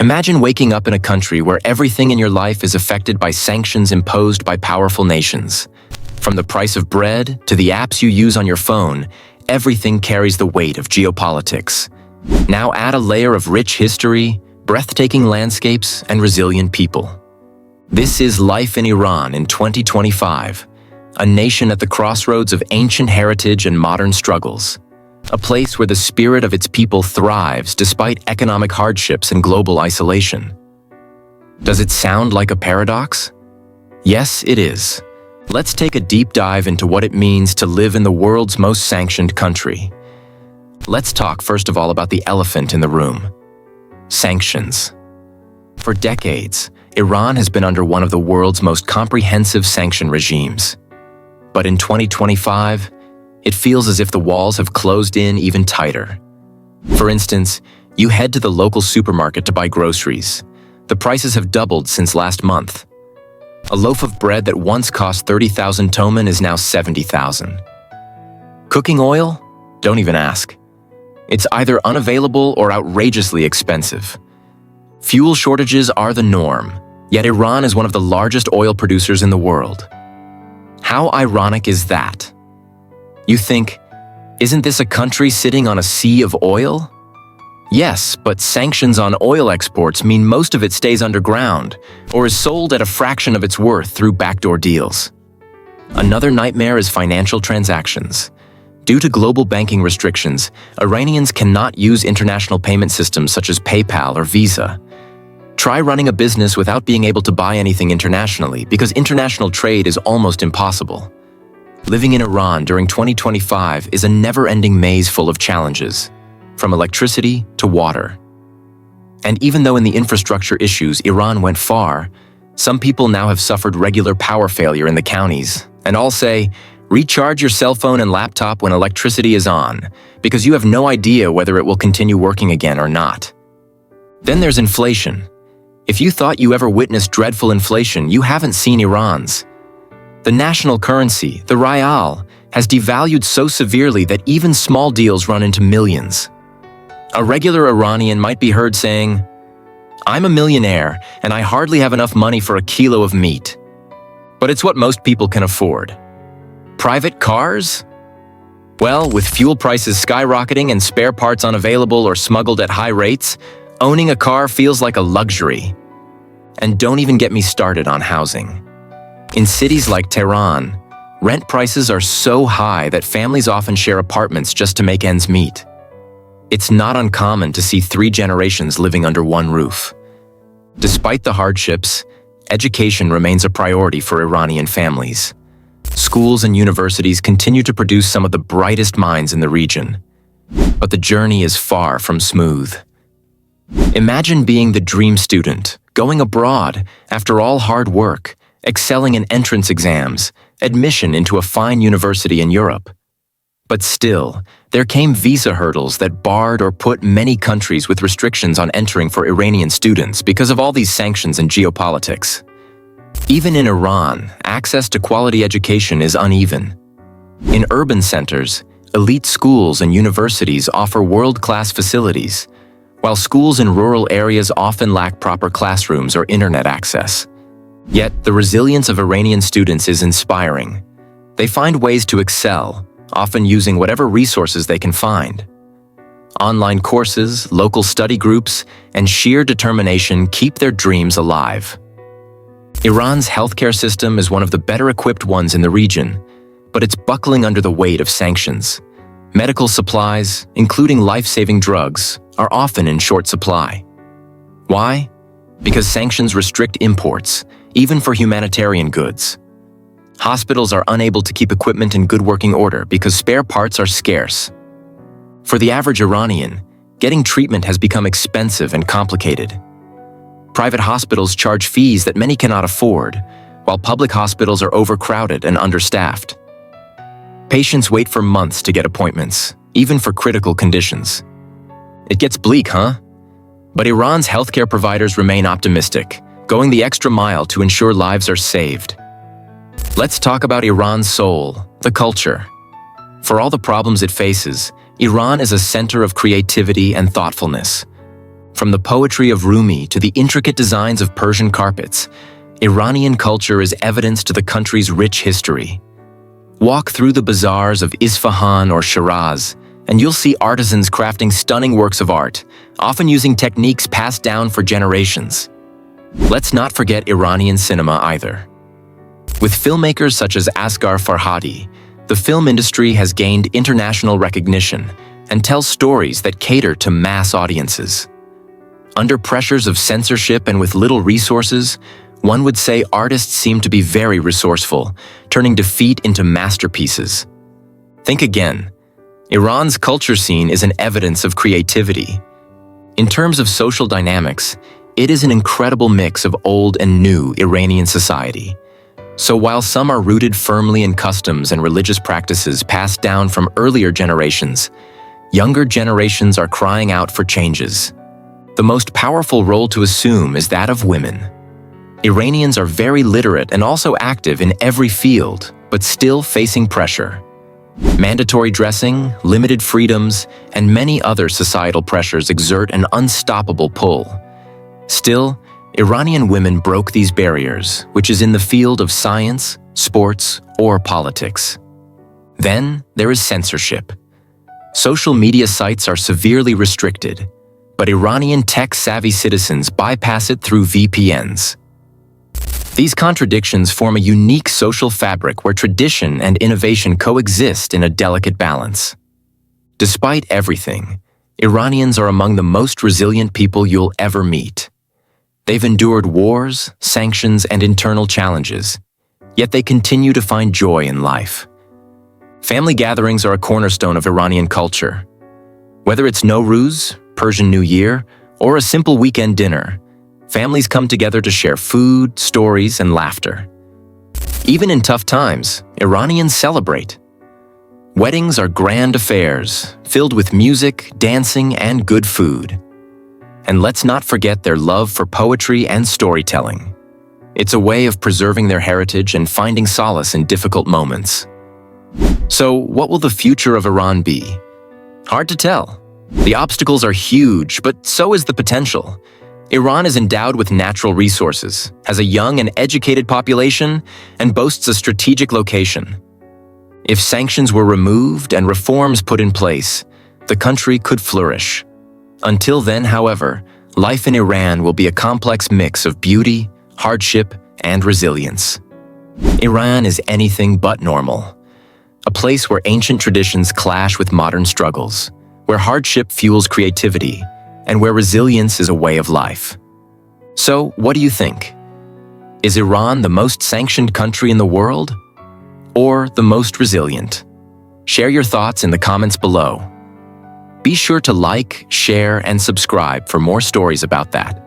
Imagine waking up in a country where everything in your life is affected by sanctions imposed by powerful nations. From the price of bread to the apps you use on your phone, everything carries the weight of geopolitics. Now add a layer of rich history, breathtaking landscapes, and resilient people. This is life in Iran in 2025, a nation at the crossroads of ancient heritage and modern struggles. A place where the spirit of its people thrives despite economic hardships and global isolation. Does it sound like a paradox? Yes, it is. Let's take a deep dive into what it means to live in the world's most sanctioned country. Let's talk first of all about the elephant in the room: sanctions. For decades, Iran has been under one of the world's most comprehensive sanction regimes. But in 2025, it feels as if the walls have closed in even tighter. For instance, you head to the local supermarket to buy groceries. The prices have doubled since last month. A loaf of bread that once cost 30,000 toman is now 70,000. Cooking oil? Don't even ask. It's either unavailable or outrageously expensive. Fuel shortages are the norm, yet Iran is one of the largest oil producers in the world. How ironic is that? You think, isn't this a country sitting on a sea of oil? Yes, but sanctions on oil exports mean most of it stays underground or is sold at a fraction of its worth through backdoor deals. Another nightmare is financial transactions. Due to global banking restrictions, Iranians cannot use international payment systems such as PayPal or Visa. Try running a business without being able to buy anything internationally because international trade is almost impossible. Living in Iran during 2025 is a never-ending maze full of challenges, from electricity to water. And even though in the infrastructure issues Iran went far, some people now have suffered regular power failure in the counties, and all say, recharge your cell phone and laptop when electricity is on, because you have no idea whether it will continue working again or not. Then there's inflation. If you thought you ever witnessed dreadful inflation, you haven't seen Iran's. The national currency, the rial, has devalued so severely that even small deals run into millions. A regular Iranian might be heard saying, "I'm a millionaire and I hardly have enough money for a kilo of meat." But it's what most people can afford. Private cars? Well, with fuel prices skyrocketing and spare parts unavailable or smuggled at high rates, owning a car feels like a luxury. And don't even get me started on housing. In cities like Tehran, rent prices are so high that families often share apartments just to make ends meet. It's not uncommon to see 3 generations living under one roof. Despite the hardships, education remains a priority for Iranian families. Schools and universities continue to produce some of the brightest minds in the region. But the journey is far from smooth. Imagine being the dream student, going abroad after all hard work, excelling in entrance exams, admission into a fine university in Europe. But still, there came visa hurdles that barred or put many countries with restrictions on entering for Iranian students because of all these sanctions and geopolitics. Even in Iran, access to quality education is uneven. In urban centers, elite schools and universities offer world-class facilities, while schools in rural areas often lack proper classrooms or internet access. Yet, the resilience of Iranian students is inspiring. They find ways to excel, often using whatever resources they can find. Online courses, local study groups, and sheer determination keep their dreams alive. Iran's healthcare system is one of the better-equipped ones in the region, but it's buckling under the weight of sanctions. Medical supplies, including life-saving drugs, are often in short supply. Why? Because sanctions restrict imports, even for humanitarian goods. Hospitals are unable to keep equipment in good working order because spare parts are scarce. For the average Iranian, getting treatment has become expensive and complicated. Private hospitals charge fees that many cannot afford, while public hospitals are overcrowded and understaffed. Patients wait for months to get appointments, even for critical conditions. It gets bleak, huh? But Iran's healthcare providers remain optimistic, going the extra mile to ensure lives are saved. Let's talk about Iran's soul, the culture. For all the problems it faces, Iran is a center of creativity and thoughtfulness. From the poetry of Rumi to the intricate designs of Persian carpets, Iranian culture is evidence to the country's rich history. Walk through the bazaars of Isfahan or Shiraz, and you'll see artisans crafting stunning works of art, often using techniques passed down for generations. Let's not forget Iranian cinema either. With filmmakers such as Asghar Farhadi, the film industry has gained international recognition and tells stories that cater to mass audiences. Under pressures of censorship and with little resources, one would say artists seem to be very resourceful, turning defeat into masterpieces. Think again. Iran's culture scene is an evidence of creativity. In terms of social dynamics, it is an incredible mix of old and new Iranian society. So while some are rooted firmly in customs and religious practices passed down from earlier generations, younger generations are crying out for changes. The most powerful role to assume is that of women. Iranians are very literate and also active in every field, but still facing pressure. Mandatory dressing, limited freedoms, and many other societal pressures exert an unstoppable pull. Still, Iranian women broke these barriers, which is in the field of science, sports, or politics. Then there is censorship. Social media sites are severely restricted, but Iranian tech-savvy citizens bypass it through VPNs. These contradictions form a unique social fabric where tradition and innovation coexist in a delicate balance. Despite everything, Iranians are among the most resilient people you'll ever meet. They've endured wars, sanctions, and internal challenges, yet they continue to find joy in life. Family gatherings are a cornerstone of Iranian culture. Whether it's Nowruz, Persian New Year, or a simple weekend dinner, families come together to share food, stories, and laughter. Even in tough times, Iranians celebrate. Weddings are grand affairs, filled with music, dancing, and good food. And let's not forget their love for poetry and storytelling. It's a way of preserving their heritage and finding solace in difficult moments. So, what will the future of Iran be? Hard to tell. The obstacles are huge, but so is the potential. Iran is endowed with natural resources, has a young and educated population, and boasts a strategic location. If sanctions were removed and reforms put in place, the country could flourish. Until then, however, life in Iran will be a complex mix of beauty, hardship, and resilience. Iran is anything but normal. A place where ancient traditions clash with modern struggles, where hardship fuels creativity, and where resilience is a way of life. So, what do you think? Is Iran the most sanctioned country in the world? Or the most resilient? Share your thoughts in the comments below. Be sure to like, share, and subscribe for more stories about that.